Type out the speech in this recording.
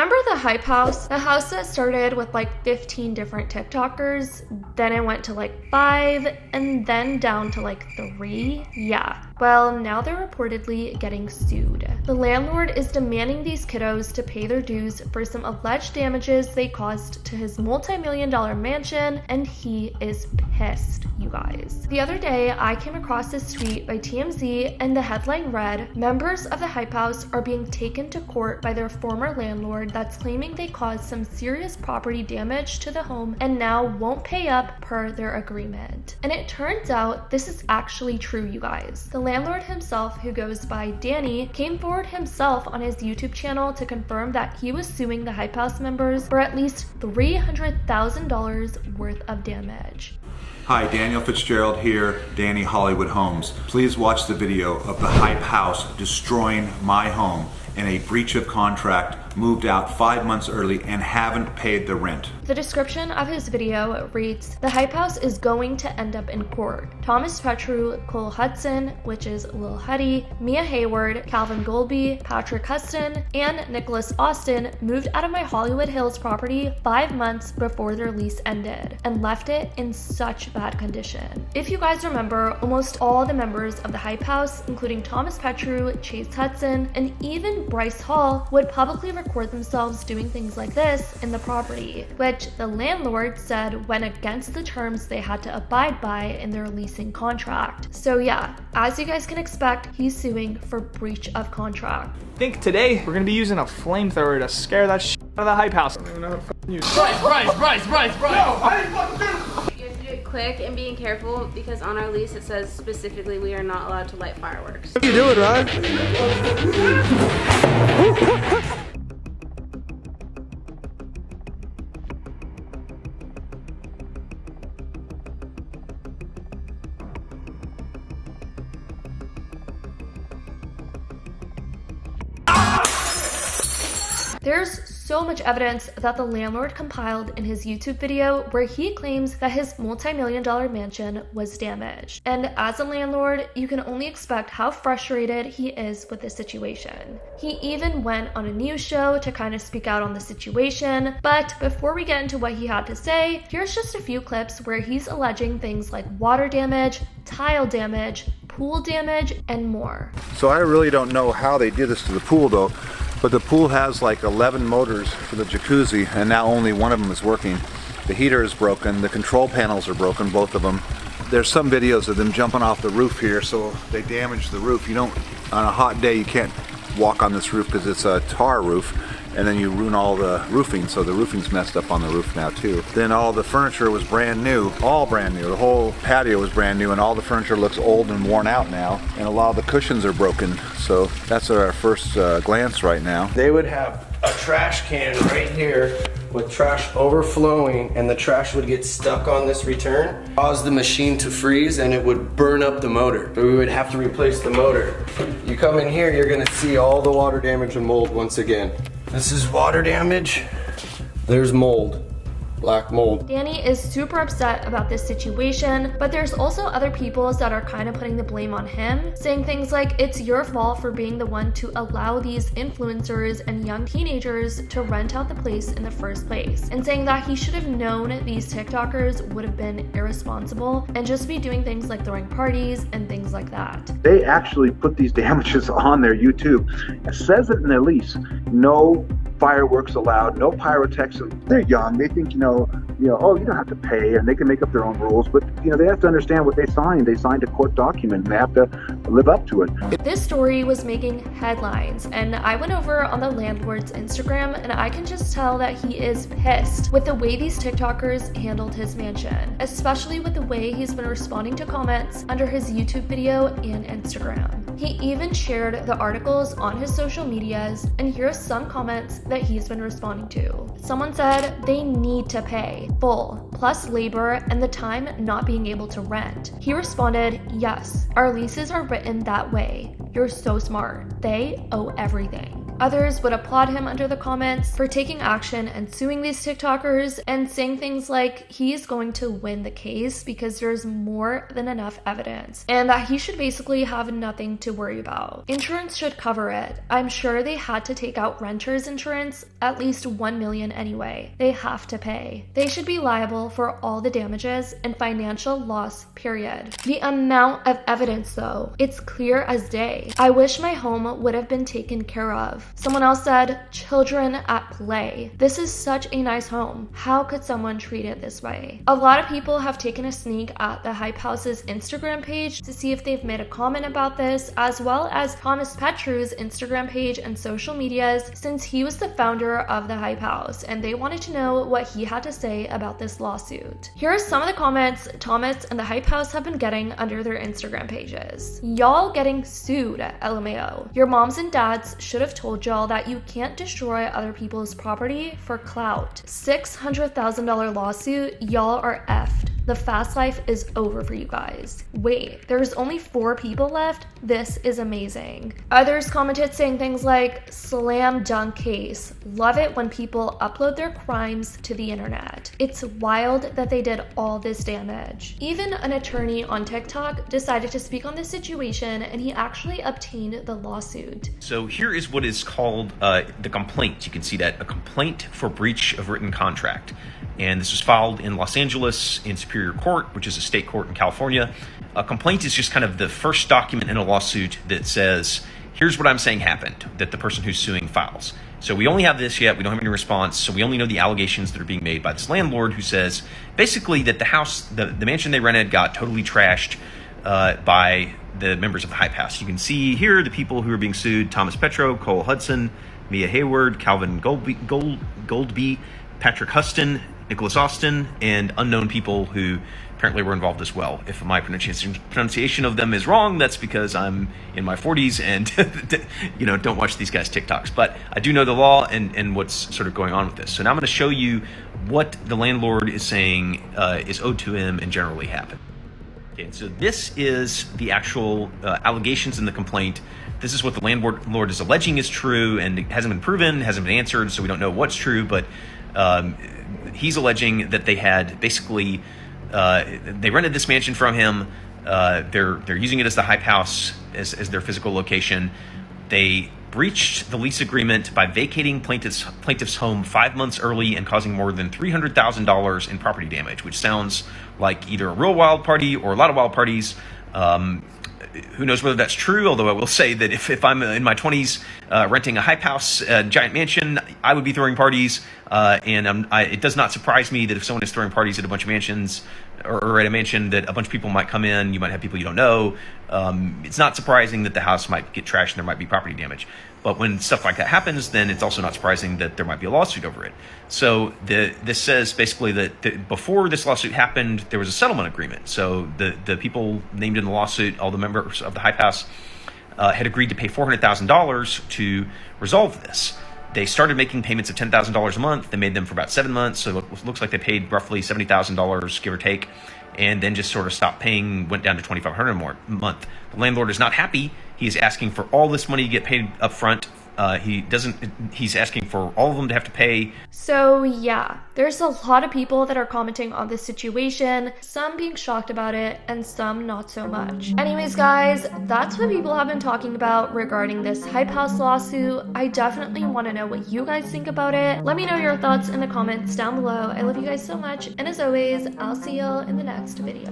Remember the hype house? The house that started with like 15 different TikTokers, then it went to like 5, and then down to like 3? Yeah. Well, now they're reportedly getting sued. The landlord is demanding these kiddos to pay their dues for some alleged damages they caused to his multi-million-dollar mansion, and he is pissed, you guys. The other day, I came across this tweet by TMZ, and the headline read, "Members of the hype house are being taken to court by their former landlord that's claiming they caused some serious property damage to the home and now won't pay up per their agreement." And it turns out this is actually true, you guys. The landlord himself, who goes by Danny, came forward himself on his YouTube channel to confirm that he was suing the hype house members for at least $300,000 worth of damage. Hi, Daniel Fitzgerald here, Danny Hollywood Homes. Please watch the video of the hype house destroying my home in a breach of contract, moved out 5 months early and haven't paid the rent. The description of his video reads, "The hype house is going to end up in court. Thomas Petru, Cole Hudson, which is Lil Huddy, Mia Hayward, Calvin Golby, Patrick Huston, and Nicholas Austin moved out of my Hollywood Hills property 5 months before their lease ended and left it in such bad condition." If you guys remember, almost all the members of the hype house, including Thomas Petru, Chase Hudson, and even Bryce Hall, would publicly record themselves doing things like this in the property, which the landlord said went against the terms they had to abide by in their leasing contract. So yeah, as you guys can expect, he's suing for breach of contract. I think today we're gonna be using a flamethrower to scare that shit out of the hype house. I don't even know how to fucking use it. Bryce! No, I didn't fucking do it! You have to do it quick and being careful because on our lease it says specifically we are not allowed to light fireworks. You do it, right? There's so much evidence that the landlord compiled in his YouTube video where he claims that his multi-million-dollar mansion was damaged. And as a landlord, you can only expect how frustrated he is with this situation. He even went on a news show to kind of speak out on the situation, but before we get into what he had to say, here's just a few clips where he's alleging things like water damage, tile damage, pool damage, and more. So I really don't know how they did this to the pool though, but the pool has like 11 motors for the jacuzzi and now only one of them is working. The heater is broken, the control panels are broken, both of them. There's some videos of them jumping off the roof here, so they damaged the roof. You don't, on a hot day, you can't walk on this roof because it's a tar roof, and then you ruin all the roofing, so the roofing's messed up on the roof now too. Then all the furniture was brand new, all brand new. The whole patio was brand new and all the furniture looks old and worn out now, and a lot of the cushions are broken. So that's our first glance right now. They would have a trash can right here with trash overflowing, and the trash would get stuck on this return, cause the machine to freeze, and it would burn up the motor. So we would have to replace the motor. You come in here, you're gonna see all the water damage and mold once again. This is water damage. There's mold. Black mold. Danny is super upset about this situation, but there's also other people that are kind of putting the blame on him, saying things like, "It's your fault for being the one to allow these influencers and young teenagers to rent out the place in the first place," and saying that he should have known these TikTokers would have been irresponsible and just be doing things like throwing parties and things like that. They actually put these damages on their YouTube. It says it in their lease. No fireworks allowed, no pyrotechnics. They're young. They think, oh, you don't have to pay, and they can make up their own rules. But, they have to understand what they signed. They signed a court document, and they have to live up to it. This story was making headlines, and I went over on the landlord's Instagram, and I can just tell that he is pissed with the way these TikTokers handled his mansion, especially with the way he's been responding to comments under his YouTube video and Instagram. He even shared the articles on his social medias, and here's some comments that he's been responding to. Someone said they need to pay full, plus labor and the time not being able to rent. He responded, "Yes, our leases are written that way. You're so smart. They owe everything." Others would applaud him under the comments for taking action and suing these TikTokers and saying things like he's going to win the case because there's more than enough evidence and that he should basically have nothing to worry about. Insurance should cover it. I'm sure they had to take out renter's insurance, at least $1 million anyway. They have to pay. They should be liable for all the damages and financial loss, period. The amount of evidence though, it's clear as day. I wish my home would have been taken care of. Someone else said, children at play. This is such a nice home. How could someone treat it this way? A lot of people have taken a sneak at the Hype House's Instagram page to see if they've made a comment about this, as well as Thomas Petru's Instagram page and social medias, since he was the founder of the Hype House, and they wanted to know what he had to say about this lawsuit. Here are some of the comments Thomas and the Hype House have been getting under their Instagram pages. Y'all getting sued, LMAO. Your moms and dads should have told y'all that you can't destroy other people's property for clout. $600,000 lawsuit, y'all are effed. The fast life is over for you guys. Wait, there's only 4 people left? This is amazing. Others commented saying things like, slam dunk case. Love it when people upload their crimes to the internet. It's wild that they did all this damage. Even an attorney on TikTok decided to speak on this situation, and he actually obtained the lawsuit. So here is what is called the complaint. You can see that, a complaint for breach of written contract. And this was filed in Los Angeles in Superior Court, which is a state court in California. A complaint is just kind of the first document in a lawsuit that says, here's what I'm saying happened, that the person who's suing files. So we only have this yet. We don't have any response. So we only know the allegations that are being made by this landlord, who says basically that the house, the mansion they rented, got totally trashed by the members of the Hype House. You can see here the people who are being sued: Thomas Petro, Cole Hudson, Mia Hayward, Calvin Goldby, Patrick Huston, Nicholas Austin, and unknown people who apparently were involved as well. If my pronunciation of them is wrong, that's because I'm in my 40s and don't watch these guys' TikToks. But I do know the law and what's sort of going on with this. So now I'm going to show you what the landlord is saying is owed to him and generally happened. Okay, so this is the actual allegations in the complaint. This is what the landlord is alleging is true, and it hasn't been proven, hasn't been answered, so we don't know what's true, but he's alleging that they had basically they rented this mansion from him. They're using it as the Hype House, as their physical location. They breached the lease agreement by vacating plaintiff's home 5 months early and causing more than $300,000 in property damage, which sounds like either a real wild party or a lot of wild parties. Who knows whether that's true, although I will say that if I'm in my 20s renting a Hype House, giant mansion, I would be throwing parties. And it does not surprise me that if someone is throwing parties at a bunch of mansions or at a mansion, that a bunch of people might come in. You might have people you don't know. It's not surprising that the house might get trashed and there might be property damage. But when stuff like that happens, then it's also not surprising that there might be a lawsuit over it. So this says basically that before this lawsuit happened, there was a settlement agreement. So the people named in the lawsuit, all the members of the Hype House, had agreed to pay $400,000 to resolve this. They started making payments of $10,000 a month. They made them for about 7 months. So it looks like they paid roughly $70,000, give or take, and then just sort of stopped paying, went down to $2,500 more a month. The landlord is not happy. He is asking for all this money to get paid up front. He's asking for all of them to have to pay. So yeah, there's a lot of people that are commenting on this situation, some being shocked about it and some not so much. Anyways guys, that's what people have been talking about regarding this Hype House lawsuit. I definitely want to know what you guys think about it. Let me know your thoughts in the comments down below. I love you guys so much, and as always, I'll see y'all in the next video.